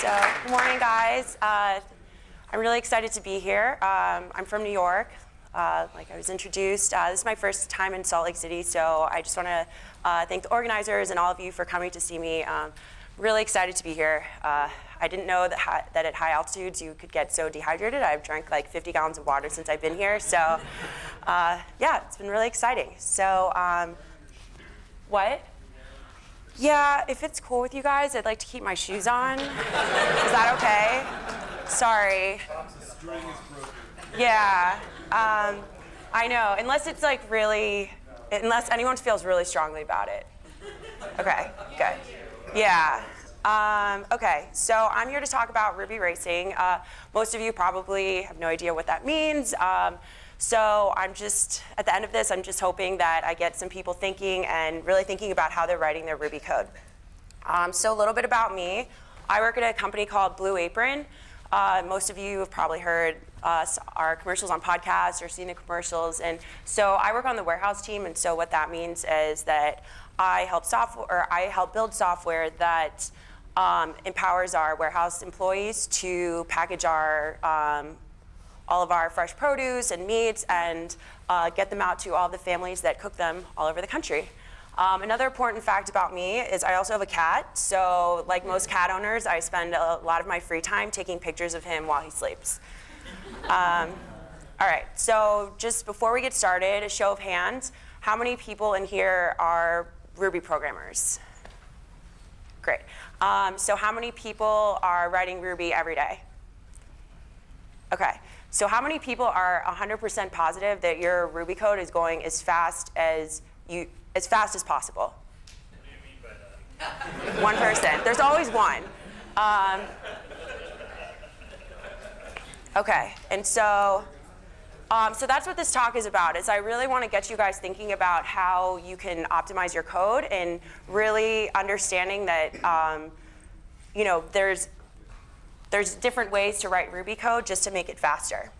Good morning, guys. I'm really excited to be here. I'm from New York, like I was introduced. This is my first time in Salt Lake City, so I just want to thank the organizers and all of you for coming to see me. Really excited to be here. I didn't know that at high altitudes you could get so dehydrated. I've drank like 50 gallons of water since I've been here, so yeah, it's been really exciting. So, what? Yeah, if it's cool with you guys, I'd like to keep my shoes on. Is that okay? Sorry. Yeah, I know, unless it's like really, unless anyone feels really strongly about it. Okay, good. Yeah. Okay, so I'm here to talk about Ruby racing. Most of you probably have no idea what that means. So I'm just, at the end of this, I'm just hoping that I get some people thinking and really thinking about how they're writing their Ruby code. So a little bit about me. I work at a company called Blue Apron. Most of you have probably heard our commercials on podcasts or seen the commercials. And so I work on the warehouse team, and so what that means is that I help build software that empowers our warehouse employees to package all of our fresh produce and meats and get them out to all the families that cook them all over the country. Another important fact about me is I also have a cat. So like most cat owners, I spend a lot of my free time taking pictures of him while he sleeps. All right, so just before we get started, a show of hands. How many people in here are Ruby programmers? Great. So how many people are writing Ruby every day? Okay. So how many people are 100% positive that your Ruby code is going as fast as possible? What do you mean by that? One person. There's always one. Okay, and so that's what this talk is about. Is I really want to get you guys thinking about how you can optimize your code and really understanding that you know there's different ways to write Ruby code just to make it faster.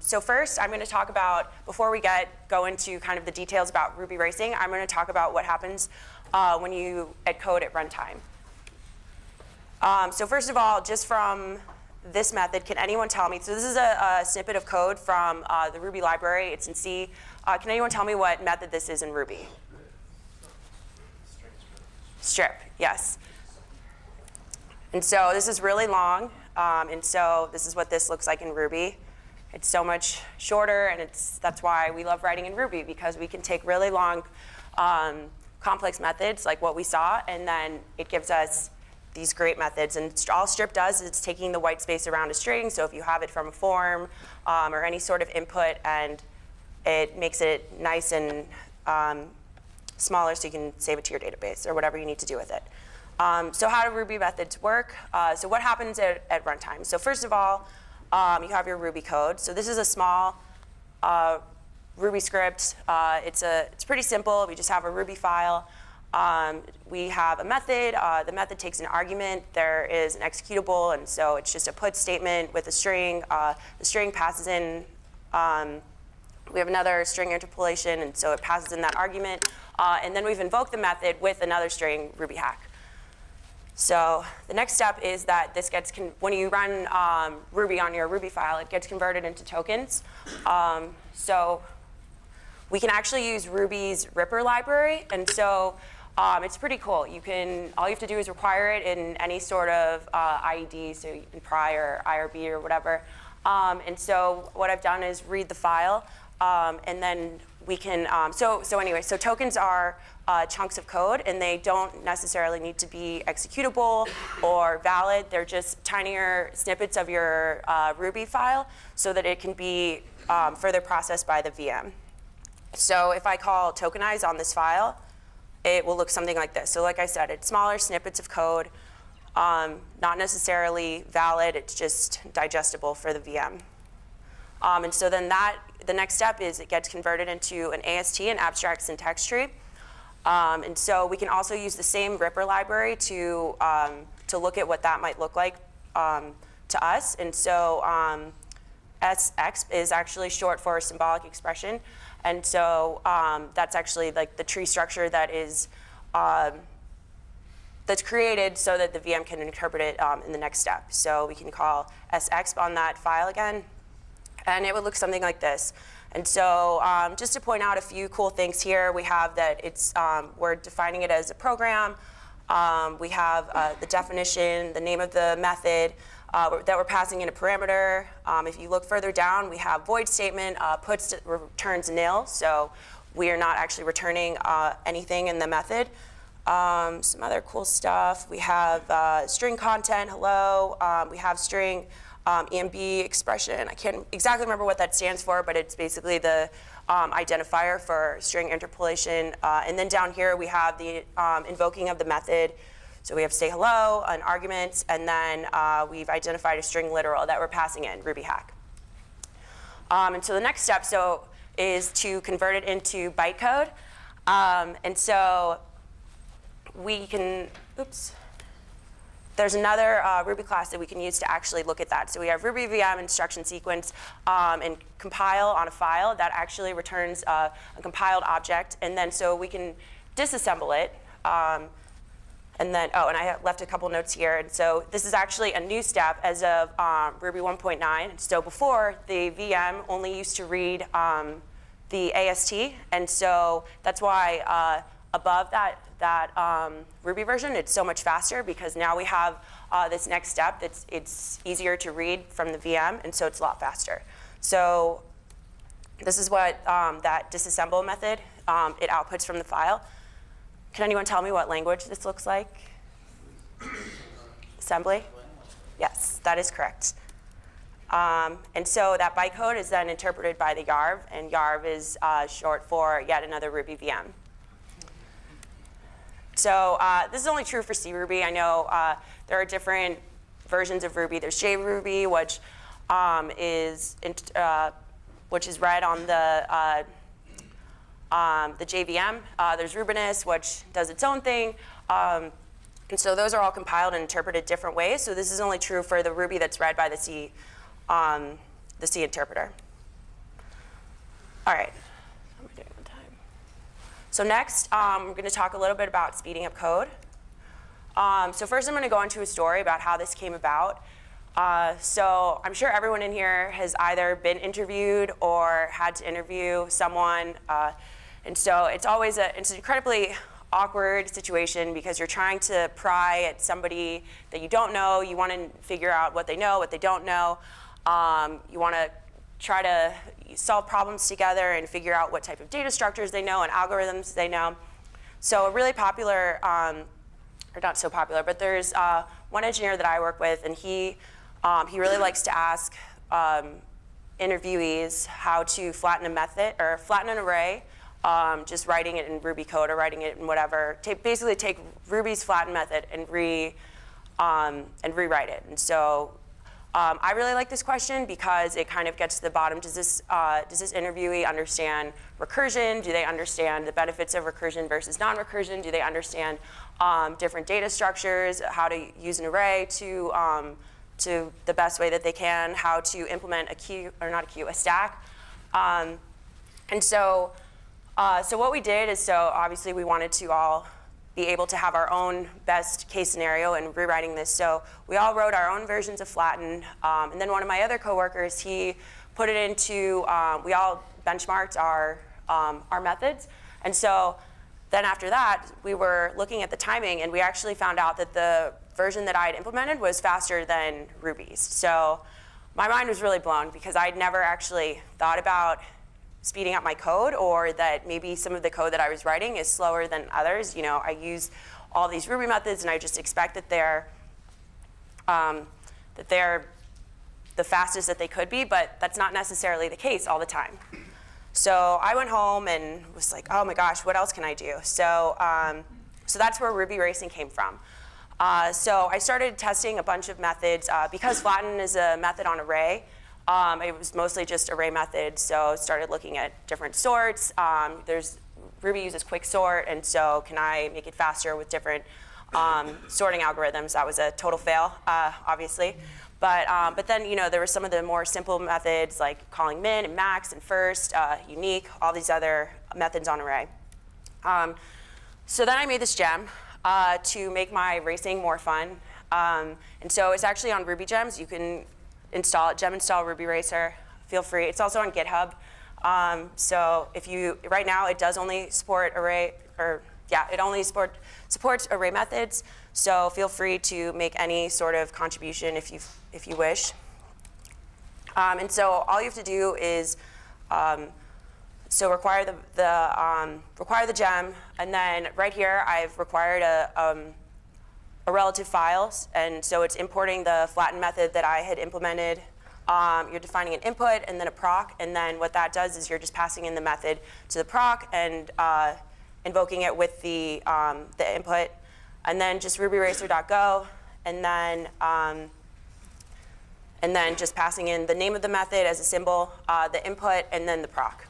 So first, I'm going to talk about, before we go into kind of the details about Ruby racing, I'm going to talk about what happens when you add code at runtime. So first of all, just from this method, can anyone tell me, so this is a snippet of code from the Ruby library, it's in C. Can anyone tell me what method this is in Ruby? Strip, yes. And so this is really long, and so this is what this looks like in Ruby. It's so much shorter, and that's why we love writing in Ruby, because we can take really long, complex methods like what we saw, and then it gives us these great methods. And all strip does is it's taking the white space around a string, so if you have it from a form or any sort of input, and it makes it nice and smaller so you can save it to your database or whatever you need to do with it. So how do Ruby methods work? So what happens at runtime? So first of all, you have your Ruby code. So this is a small Ruby script. It's pretty simple. We just have a Ruby file. We have a method. The method takes an argument. There is an executable, and so it's just a put statement with a string. The string passes in. We have another string interpolation, and so it passes in that argument. And then we've invoked the method with another string, RubyHACK. So the next step is that this gets, when you run Ruby on your Ruby file, it gets converted into tokens. So we can actually use Ruby's Ripper library, and so it's pretty cool. All you have to do is require it in any sort of IED, so you can pry or IRB or whatever. And so what I've done is read the file, and then we can, so tokens are chunks of code, and they don't necessarily need to be executable or valid. They're just tinier snippets of your Ruby file so that it can be further processed by the VM. So if I call tokenize on this file, it will look something like this. So like I said, it's smaller snippets of code, not necessarily valid. It's just digestible for the VM. And so then the next step is it gets converted into an AST, an abstract syntax tree. And so we can also use the same Ripper library to look at what that might look like to us. And so SX is actually short for symbolic expression. And so that's actually like the tree structure that is that's created so that the VM can interpret it in the next step. So we can call sexp on that file again, and it would look something like this. And so just to point out a few cool things here, we have that it's, we're defining it as a program. We have the definition, the name of the method that we're passing in a parameter. If you look further down, we have void statement, returns nil, so we are not actually returning anything in the method. Some other cool stuff. We have string content, hello. We have string EMB expression. I can't exactly remember what that stands for, but it's basically the identifier for string interpolation. And then down here we have the invoking of the method. So we have say hello, an argument, and then we've identified a string literal that we're passing in, RubyHACK. And so the next step is to convert it into bytecode. And so we can, there's another Ruby class that we can use to actually look at that. So we have Ruby VM instruction sequence and compile on a file that actually returns a compiled object. And then so we can disassemble it. And then, and I left a couple notes here. And so this is actually a new step as of Ruby 1.9. So before, the VM only used to read the AST. And so that's why above that Ruby version, it's so much faster because now we have this next step. It's easier to read from the VM, and so it's a lot faster. So this is what that disassemble method, it outputs from the file. Can anyone tell me what language this looks like? Assembly? Yes, that is correct. And so that bytecode is then interpreted by the YARV, and YARV is short for yet another Ruby VM. So this is only true for CRuby. I know there are different versions of Ruby. There's JRuby, which is read on the JVM. There's Rubinus, which does its own thing. And so those are all compiled and interpreted different ways. So this is only true for the Ruby that's read by the C interpreter. All right. So next, we're going to talk a little bit about speeding up code. So first, I'm going to go into a story about how this came about. So I'm sure everyone in here has either been interviewed or had to interview someone. And so it's always it's an incredibly awkward situation because you're trying to pry at somebody that you don't know. You want to figure out what they know, what they don't know. You want to try to solve problems together and figure out what type of data structures they know and algorithms they know. So a really popular, or not so popular, but there's one engineer that I work with, and he really likes to ask interviewees how to flatten a method or flatten an array, just writing it in Ruby code or writing it in whatever. Basically take Ruby's flatten method and rewrite it. And so I really like this question because it kind of gets to the bottom. Does this interviewee understand recursion? Do they understand the benefits of recursion versus non-recursion? Do they understand different data structures, how to use an array to the best way that they can, how to implement a queue, or not a queue, a stack? And so what we did is, so obviously we wanted to all be able to have our own best case scenario in rewriting this. So we all wrote our own versions of flatten. And then one of my other coworkers, he put it into, we all benchmarked our methods. And so then after that, we were looking at the timing, and we actually found out that the version that I had implemented was faster than Ruby's. So my mind was really blown because I'd never actually thought about speeding up my code, or that maybe some of the code that I was writing is slower than others. You know, I use all these Ruby methods, and I just expect that they're the fastest that they could be, but that's not necessarily the case all the time. So I went home and was like, oh my gosh, what else can I do? So so that's where Ruby racing came from. So I started testing a bunch of methods because flatten is a method on array. It was mostly just array methods, so started looking at different sorts. Ruby uses quicksort, and so can I make it faster with different sorting algorithms? That was a total fail, obviously. But then, you know, there were some of the more simple methods like calling min and max and first, unique, all these other methods on array. So then I made this gem. to make my racing more fun. And so it's actually on Ruby Gems. You can install it, gem install Ruby Racer. Feel free. It's also on GitHub. So if you, right now it does only support array, or yeah, it only supports array methods. So feel free to make any sort of contribution if you wish. And so all you have to do is require the gem, and then right here I've required a relative files, and so it's importing the flatten method that I had implemented. You're defining an input and then a proc, and then what that does is you're just passing in the method to the proc and invoking it with the input, and then just rubyracer.go, and then just passing in the name of the method as a symbol, the input, and then the proc.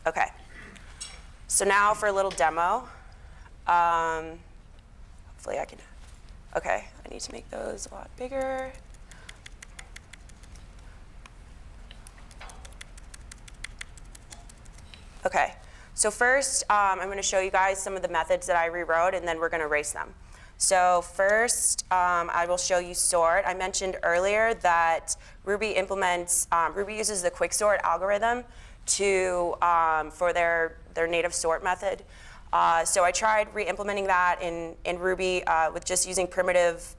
Okay. So now for a little demo. Hopefully I can. Okay, I need to make those a lot bigger. Okay, so first I'm going to show you guys some of the methods that I rewrote, and then we're going to race them. So first, I will show you sort. I mentioned earlier that Ruby uses the quicksort algorithm for their native sort method. So I tried re-implementing that in Ruby with just using primitive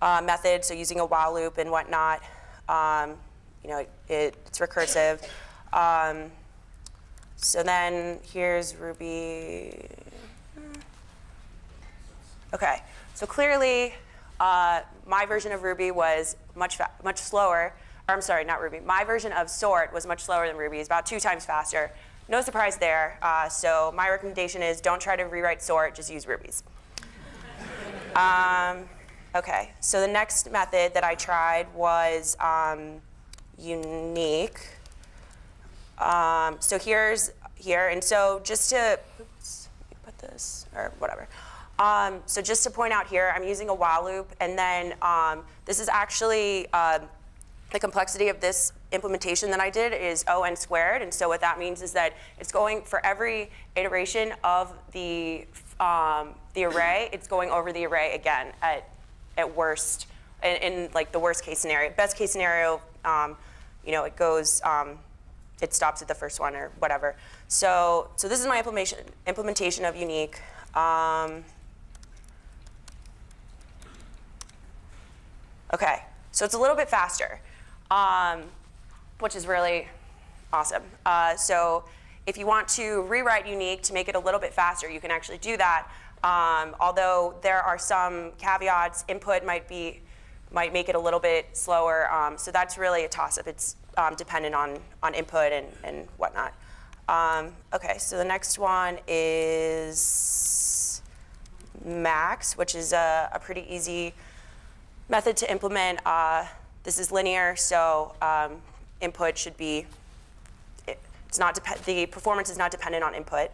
methods, so using a while loop and whatnot. It's recursive. So then here's Ruby. Okay, so clearly my version of Ruby was much slower. Or I'm sorry, not Ruby. My version of sort was much slower than Ruby. It's about 2 times faster. No surprise there. So my recommendation is don't try to rewrite sort, just use Ruby's. Okay, so the next method that I tried was unique. So here, and so just to, oops, let me put this, or whatever. So just to point out here, I'm using a while loop, and then this is actually, the complexity of this implementation that I did is O(n) squared, and so what that means is that it's going, for every iteration of the array, it's going over the array again at worst, in like the worst case scenario. Best case scenario, it goes, it stops at the first one or whatever. So this is my implementation of unique. Okay, so it's a little bit faster, which is really awesome. So if you want to rewrite unique to make it a little bit faster, you can actually do that. Although there are some caveats, input might make it a little bit slower. So that's really a toss-up. It's dependent on input and whatnot. Okay, so the next one is max, which is a pretty easy method to implement. This is linear, so input should be, the performance is not dependent on input.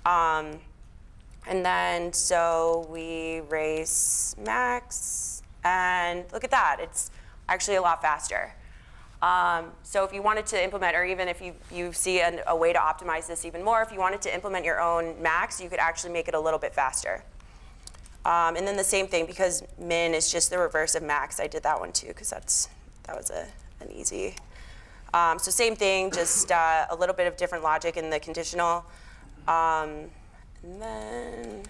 And then, so we race max, and look at that, it's actually a lot faster. So if you wanted to implement, or even if you see a way to optimize this even more, if you wanted to implement your own max, you could actually make it a little bit faster. And then the same thing, because min is just the reverse of max, I did that one too, because that was an easy. So same thing, just a little bit of different logic in the conditional. And then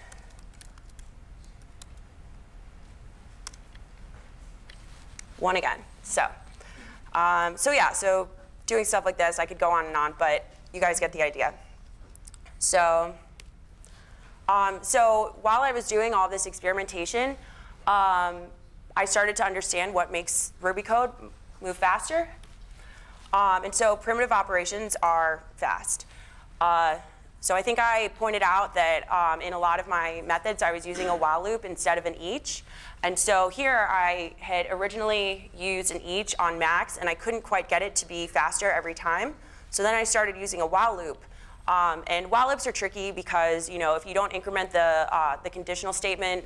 one again. So yeah, so doing stuff like this, I could go on and on, but you guys get the idea. So while I was doing all this experimentation, I started to understand what makes Ruby code move faster. And so primitive operations are fast. So I think I pointed out that in a lot of my methods, I was using a while loop instead of an each. And so here I had originally used an each on max, and I couldn't quite get it to be faster every time. So then I started using a while loop. And while loops are tricky because if you don't increment the conditional statement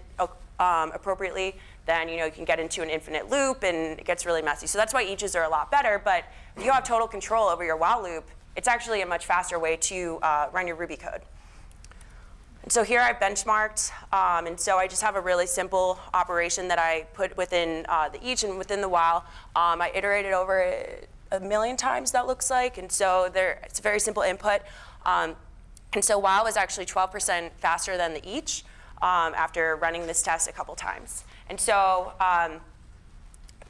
appropriately, then you can get into an infinite loop and it gets really messy. So that's why eaches are a lot better. But if you have total control over your while loop, it's actually a much faster way to run your Ruby code. So here I've benchmarked, and so I just have a really simple operation that I put within the each and within the while. I iterated over it 1,000,000 times, that looks like, and so it's a very simple input. And so while was actually 12% faster than the each after running this test a couple times. And so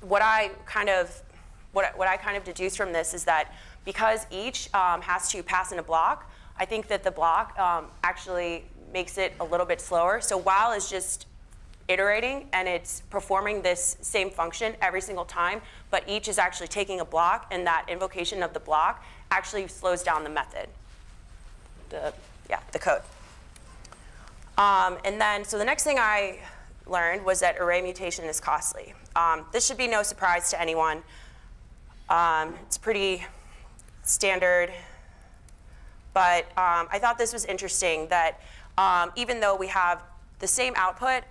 what I kind of deduce from this is that because each has to pass in a block, I think that the block actually makes it a little bit slower. So while is just iterating and it's performing this same function every single time, but each is actually taking a block, and that invocation of the block actually slows down the method, the code. And then, so the next thing I learned was that array mutation is costly. This should be no surprise to anyone. It's pretty standard, but I thought this was interesting that even though we have the same output,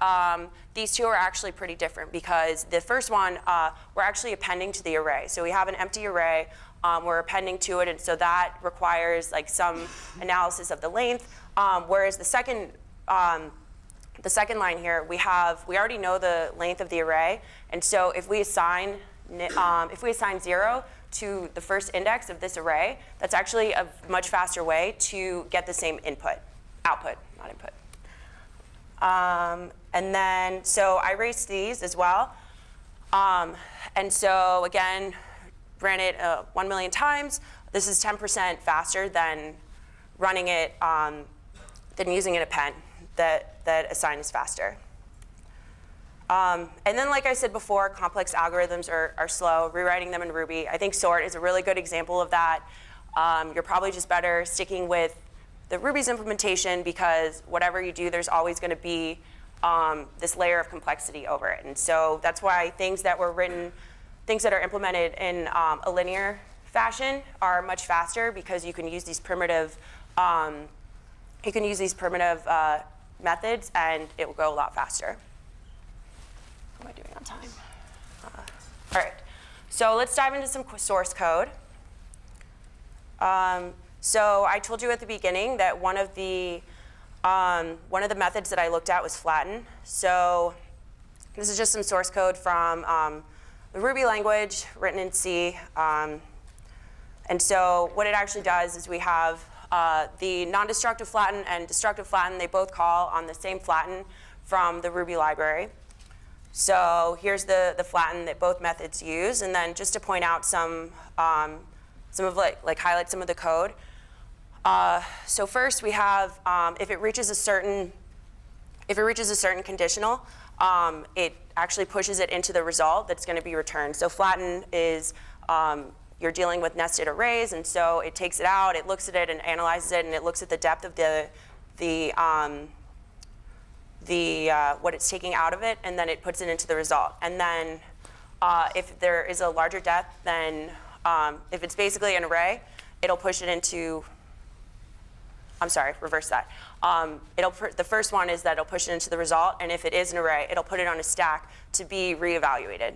these two are actually pretty different, because the first one, we're actually appending to the array. So we have an empty array, we're appending to it, and so that requires like some analysis of the length, whereas the second line here, we already know the length of the array, and so if we assign 0 to the first index of this array, that's actually a much faster way to get the same output, not input. And then, so I raced these as well. And so again, ran it 1,000,000 times. This is 10% faster than running it, than using an append. That assign is faster. And then, like I said before, complex algorithms are slow. Rewriting them in Ruby, I think sort is a really good example of that. You're probably just better sticking with the Ruby's implementation, because whatever you do, there's always going to be this layer of complexity over it. And so that's why things that are implemented in a linear fashion are much faster, because you can use these primitive methods, and it will go a lot faster. What am I doing on time? All right, so let's dive into some source code. So I told you at the beginning that one of the methods that I looked at was flatten. So this is just some source code from the Ruby language written in C. And so what it actually does is we have the non-destructive flatten and destructive flatten. They both call on the same flatten from the Ruby library. So here's the flatten that both methods use. And then just to point out highlight some of the code. So first we have if it reaches a certain conditional, it actually pushes it into the result that's going to be returned. So flatten is you're dealing with nested arrays, and so it takes it out, it looks at it and analyzes it, and it looks at the depth of what it's taking out of it, and then it puts it into the result. And then if there is a larger depth, then if it's basically an array, it'll push it into, I'm sorry, reverse that. The first one is that it'll push it into the result, and if it is an array, it'll put it on a stack to be reevaluated.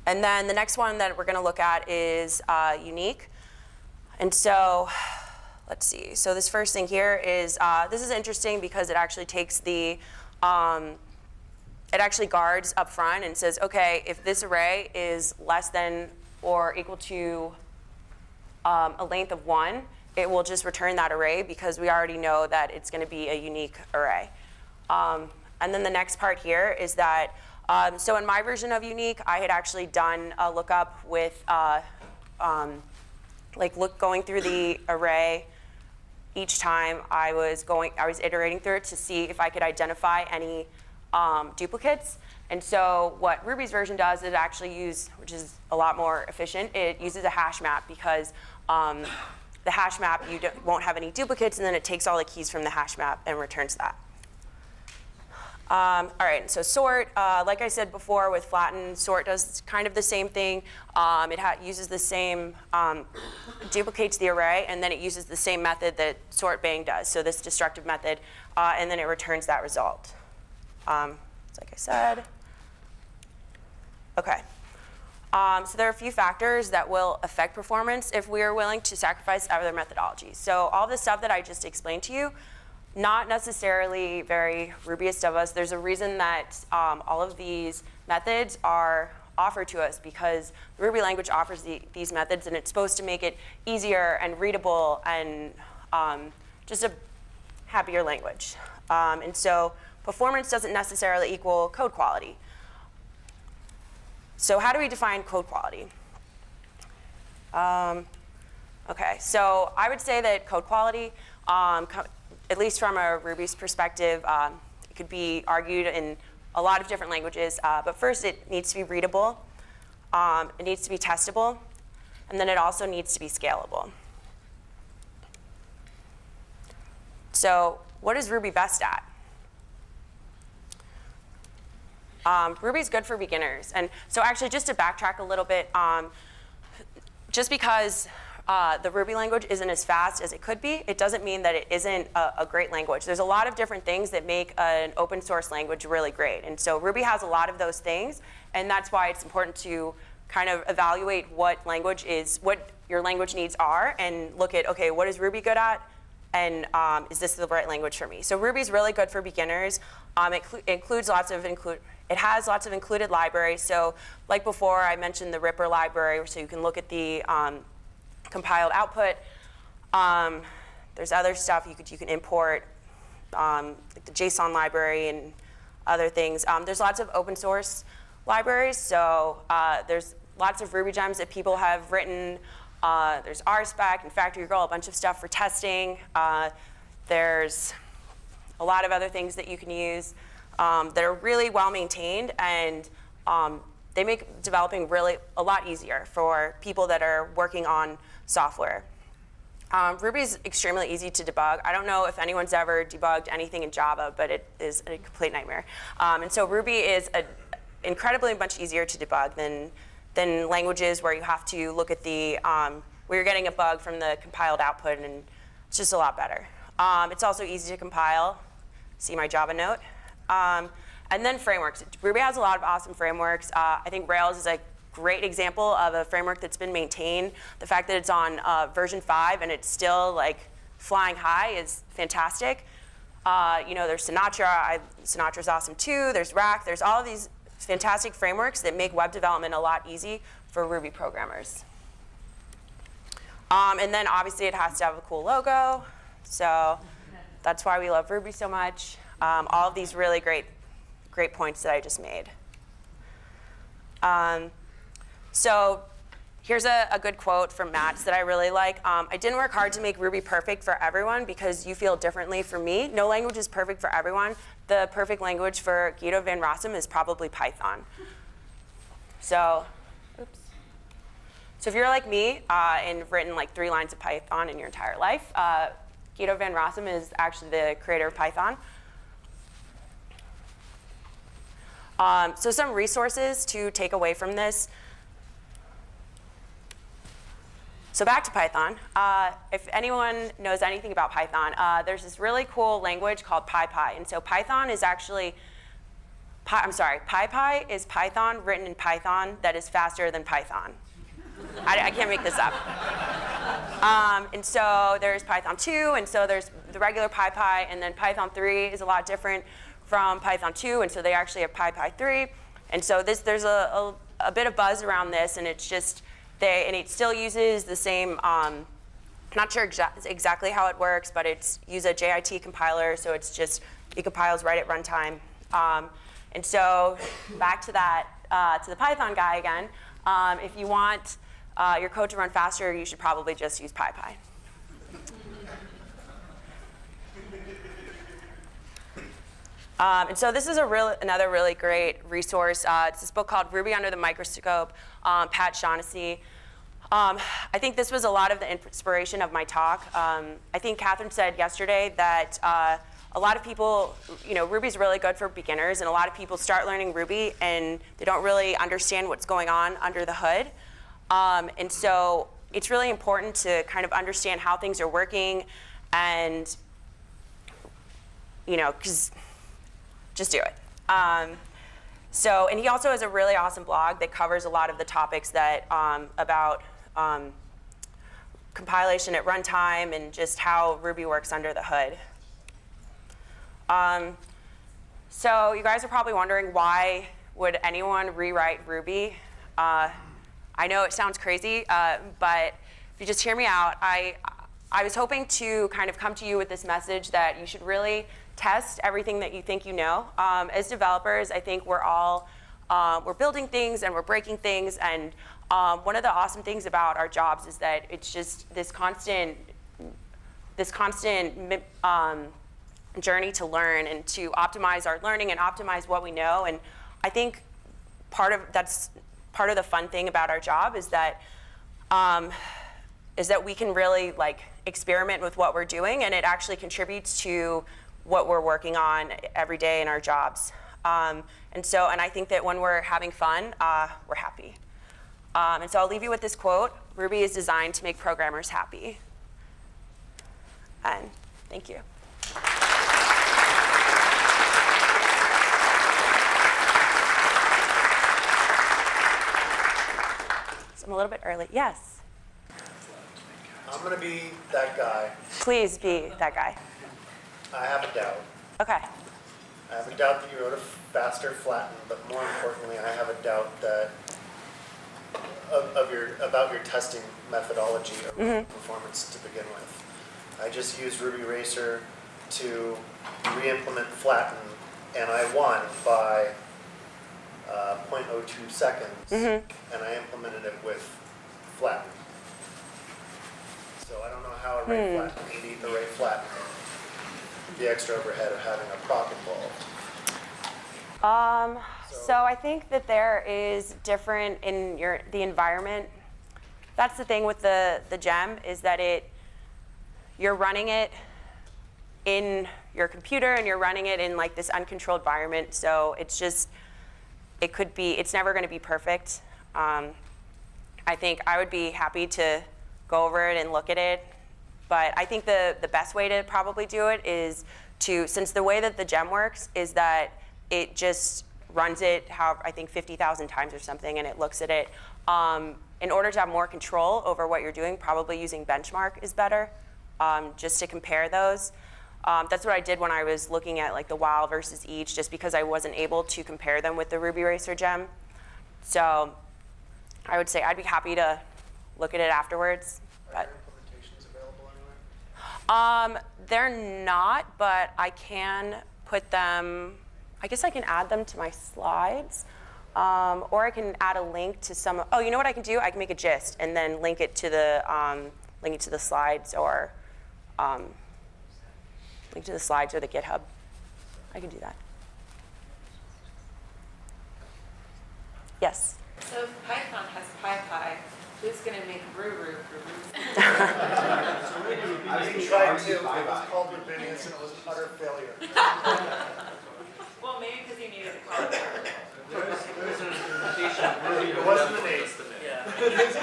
And then the next one that we're going to look at is unique. And so let's see. So this first thing here is, this is interesting because it actually takes it actually guards up front and says, OK, if this array is less than or equal to a length of 1, it will just return that array, because we already know that it's going to be a unique array. And then the next part here is that, so in my version of unique, I had actually done a lookup with going through the array each time I was iterating through it to see if I could identify any duplicates. And so what Ruby's version does is actually which is a lot more efficient, it uses a hash map, because the hash map, won't have any duplicates, and then it takes all the keys from the hash map and returns that. All right, so sort, like I said before with flatten, sort does kind of the same thing. It uses the same, duplicates the array, and then it uses the same method that sort bang does, so this destructive method, and then it returns that result. Like I said. OK. So there are a few factors that will affect performance if we are willing to sacrifice other methodologies. So all the stuff that I just explained to you, not necessarily very Rubyist of us. There's a reason that all of these methods are offered to us, because the Ruby language offers these methods, and it's supposed to make it easier and readable and just a happier language. And so performance doesn't necessarily equal code quality. So how do we define code quality? Okay, so I would say that code quality, at least from a Ruby's perspective, it could be argued in a lot of different languages. But first, it needs to be readable. It needs to be testable. And then it also needs to be scalable. So what is Ruby best at? Ruby's good for beginners. And so actually, just to backtrack a little bit, just because the Ruby language isn't as fast as it could be, it doesn't mean that it isn't a great language. There's a lot of different things that make an open source language really great. And so Ruby has a lot of those things, and that's why it's important to kind of evaluate what your language needs are, and look at, okay, what is Ruby good at? And is this the right language for me? So Ruby's really good for beginners. It has lots of included libraries. So like before, I mentioned the Ripper library, so you can look at the compiled output. There's other stuff you can import, like the JSON library and other things. There's lots of open source libraries. So there's lots of Ruby gems that people have written. There's RSpec and Factory Girl, a bunch of stuff for testing. There's a lot of other things that you can use that are really well maintained, and they make developing really a lot easier for people that are working on software. Ruby's extremely easy to debug. I don't know if anyone's ever debugged anything in Java, but it is a complete nightmare. And so Ruby is incredibly much easier to debug than languages where you have to look at where you're getting a bug from the compiled output, and it's just a lot better. It's also easy to compile. See my Java note. And then frameworks. Ruby has a lot of awesome frameworks. I think Rails is a great example of a framework that's been maintained. The fact that it's on version 5 and it's still like flying high is fantastic. There's Sinatra. Sinatra's awesome too. There's Rack. There's all of these fantastic frameworks that make web development a lot easy for Ruby programmers. And then obviously it has to have a cool logo. So that's why we love Ruby so much. All of these really great points that I just made. So here's a good quote from Matt that I really like. I didn't work hard to make Ruby perfect for everyone because you feel differently from me. No language is perfect for everyone. The perfect language for Guido van Rossum is probably Python. So if you're like me and written like 3 lines of Python in your entire life, Guido van Rossum is actually the creator of Python. So some resources to take away from this. So back to Python. If anyone knows anything about Python, there's this really cool language called PyPy. And so Python is actually, PyPy is Python written in Python that is faster than Python. I can't make this up. And so there's Python 2, and so there's the regular PyPy, and then Python 3 is a lot different from Python 2, and so they actually have PyPy 3. And so there's a bit of buzz around this, and it's just, and it still uses the same, not sure exactly how it works, but it's use a JIT compiler, so it's just, it compiles right at runtime. And so back to that, to the Python guy again, if you want your code to run faster, you should probably just use PyPy. And so this is another really great resource. It's this book called Ruby Under the Microscope, Pat Shaughnessy. I think this was a lot of the inspiration of my talk. I think Catherine said yesterday that a lot of people, Ruby's really good for beginners, and a lot of people start learning Ruby and they don't really understand what's going on under the hood. And so it's really important to kind of understand how things are working, and because just do it. So, and he also has a really awesome blog that covers a lot of the topics that about compilation at runtime and just how Ruby works under the hood. So you guys are probably wondering, why would anyone rewrite Ruby? I know it sounds crazy, but if you just hear me out, I was hoping to kind of come to you with this message that you should really test everything that you think you know. As developers, I think we're building things and we're breaking things, and one of the awesome things about our jobs is that it's just this constant journey to learn and to optimize our learning and optimize what we know. And I think that's part of the fun thing about our job is that we can really like experiment with what we're doing, and it actually contributes to what we're working on every day in our jobs. And I think that when we're having fun, we're happy. And so I'll leave you with this quote: Ruby is designed to make programmers happy. And thank you. So I'm a little bit early. Yes? I'm going to be that guy. Please be that guy. I have a doubt. Okay. I have a doubt that you wrote a faster flatten, but more importantly, I have a doubt that about your testing methodology of performance to begin with. I just used Ruby Racer to re-implement flatten, and I won by 0.02 seconds, and I implemented it with flatten. So I don't know how array flatten can beat array flatten. The extra overhead of having a proc involved. So I think that there is different in the environment. That's the thing with the gem, is that you're running it in your computer and you're running it in like this uncontrolled environment. So it's never going to be perfect. I think I would be happy to go over it and look at it. But I think the best way to probably do it is since the way that the gem works is that it just runs it, I think 50,000 times or something, and it looks at it. In order to have more control over what you're doing, probably using benchmark is better, just to compare those. That's what I did when I was looking at like the while versus each, just because I wasn't able to compare them with the Ruby Racer gem. So I would say I'd be happy to look at it afterwards. Are your implementations available anywhere? They're not, but I can put them, I guess I can add them to my slides, or I can add a link to some. Oh, you know what I can do? I can make a gist and then link it to the slides, or link to the slides or the GitHub. I can do that. Yes. So if Python has PyPy, who's going to make Ruru for Ruby? We tried to. It was called Rubinius, and it was an utter failure. Well, maybe because you needed a call. There's an implementation of Ruby. It wasn't an ace. Yeah. There's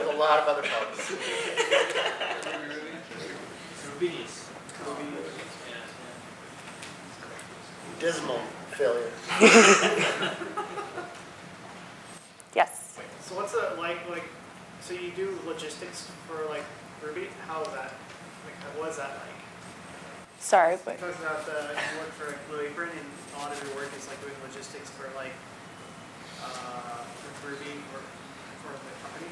a lot of other parts. Rubinius. Dismal failure. Yes. So what's it like, so you do logistics for like Ruby? How is that? Like, what is that like? Sorry, but. You talked about you work for like Blue Apron, and a lot of your work is like doing logistics for like for Ruby or for the company.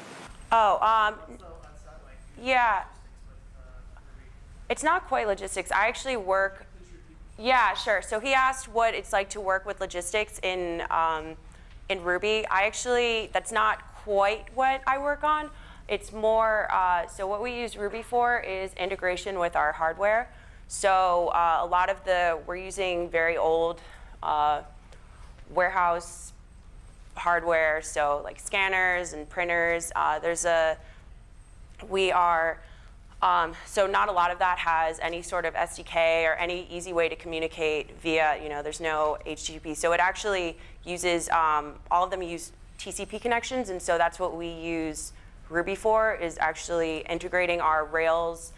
Oh, What's that like? yeah. Logistics with Ruby. It's not quite logistics. I actually work. Yeah, sure. So he asked what it's like to work with logistics in Ruby. That's not quite what I work on. It's more, so what we use Ruby for is integration with our hardware. So a lot of we're using very old warehouse hardware, so like scanners and printers. So not a lot of that has any sort of SDK or any easy way to communicate via, there's no HTTP. So it actually uses, all of them use TCP connections, and so that's what we use Ruby for, is actually integrating our Rails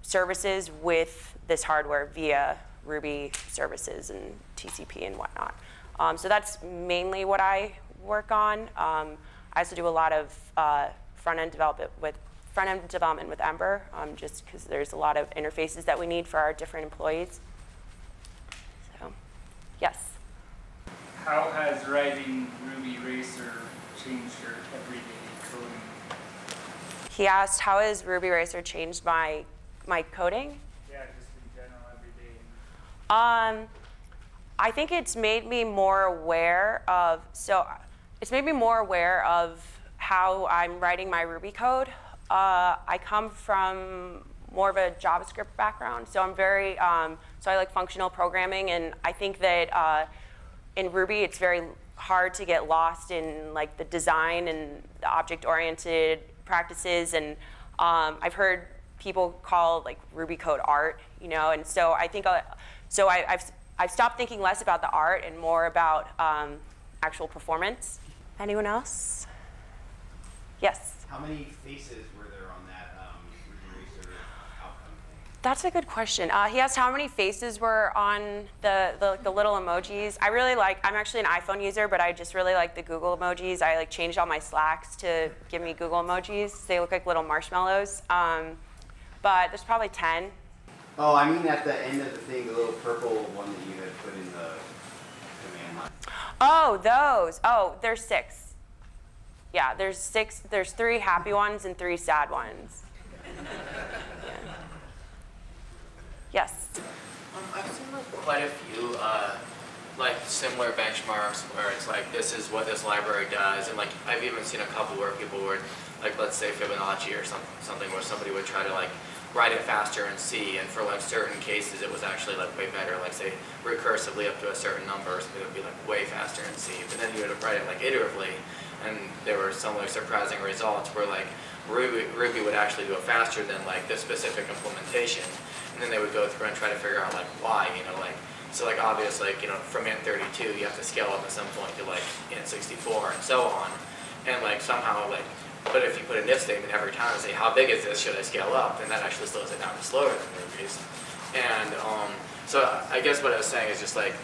services with this hardware via Ruby services. And TCP and whatnot. So that's mainly what I work on. I also do a lot of front-end development with Ember, just because there's a lot of interfaces that we need for our different employees. So, yes. How has writing Ruby Racer changed your everyday coding? He asked, how has Ruby Racer changed my coding? Yeah, just in general, every day. I think it's made me more aware of, how I'm writing my Ruby code. I come from more of a JavaScript background, so I'm very, so I like functional programming, and I think that in Ruby it's very hard to get lost in like the design and the object-oriented practices, and I've heard people call like Ruby code art, you know, and so I think, I've stopped thinking less about the art and more about actual performance. Anyone else? Yes? How many faces were there on that Ruby Racer outcome thing? That's a good question. He asked how many faces were on the little emojis. I'm actually an iPhone user, but I just really like the Google emojis. I like changed all my Slacks to give me Google emojis. They look like little marshmallows. But there's probably 10. Oh, I mean at the end of the thing, the little purple one that you had put in the command line. Oh, those. Oh, there's 6. Yeah, there's 6. There's 3 happy ones and 3 sad ones. Yeah. Yes. I've seen like quite a few like similar benchmarks where it's like this is what this library does, and like I've even seen a couple where people would like, let's say Fibonacci or something where somebody would try to like write it faster in C, and for like certain cases it was actually like way better, like say recursively up to a certain number, so it would be like way faster in C. But then you would write it like iteratively, and there were some like surprising results where like Ruby would actually do it faster than like the specific implementation. And then they would go through and try to figure out like why, you know, like, so like obviously, like, you know, from int32 you have to scale up at some point to like int64 and so on. And like somehow like, but if you put an if statement every time and say how big is this, should I scale up, then that actually slows it down slower than Ruby's. And so I guess what I was saying is just like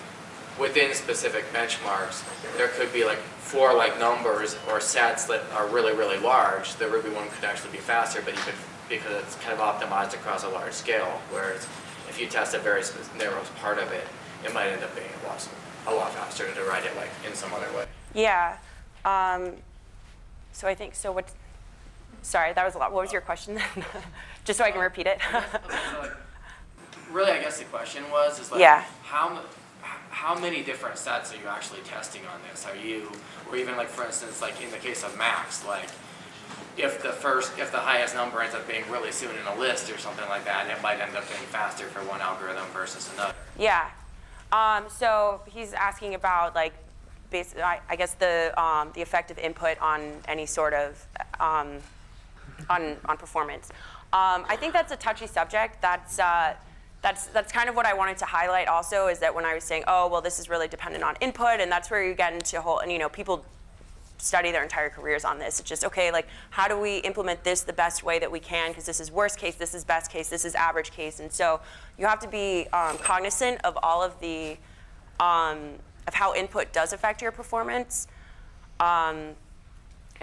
within specific benchmarks, there could be like 4 like numbers or sets that are really, really large. The Ruby one could actually be faster, but you could, because it's kind of optimized across a large scale, whereas if you test a very narrow part of it, it might end up being a lot faster to write it like in some other way. Yeah. So I think, sorry, that was a lot. What was your question then? Just so I can repeat it. Really, I guess the question was, like, yeah. How many different sets are you actually testing on this? Are you, or even like for instance, like in the case of max, like if the highest number ends up being really soon in a list or something like that, it might end up being faster for one algorithm versus another. Yeah. So he's asking about like, I guess the effect of input on any sort of on performance. I think that's a touchy subject. That's kind of what I wanted to highlight also, is that when I was saying, oh, well, this is really dependent on input, and that's where you get into and you know, people study their entire careers on this. It's just, okay, like, how do we implement this the best way that we can, because this is worst case, this is best case, this is average case, and so you have to be cognizant of all of the, of how input does affect your performance. And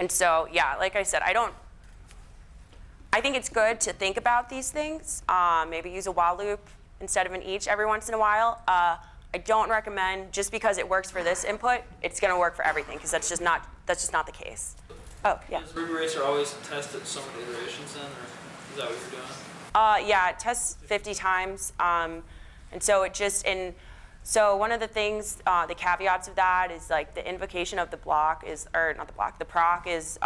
so, yeah, like I said, I think it's good to think about these things, maybe use a while loop instead of an each every once in a while. I don't recommend, just because it works for this input, it's going to work for everything, because that's just not the case. Oh, yeah. Does Ruby Racer always test at so many iterations then, or is that what you're doing? Yeah, it tests 50 times, and so so one of the things, the caveats of that is like the invocation of the block is, or not the block, the proc is,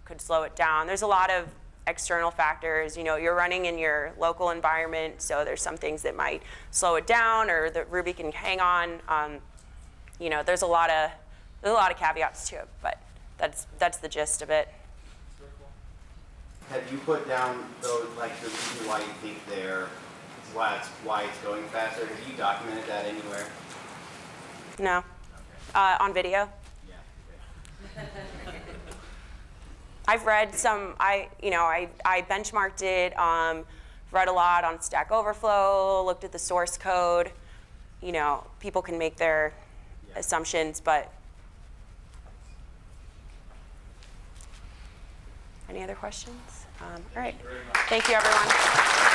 could slow it down. There's a lot of external factors. You know, you're running in your local environment, so there's some things that might slow it down, or that Ruby can hang on. You know, there's a lot of caveats to it, but that's the gist of it. Have you put down those, like, the reason why you think why it's going faster? Have you documented that anywhere? No. Okay. On video. Yeah. Okay. I've read some. I benchmarked it. Read a lot on Stack Overflow. Looked at the source code. you know, people can make their assumptions, but. Any other questions? All right. Thank you, everyone.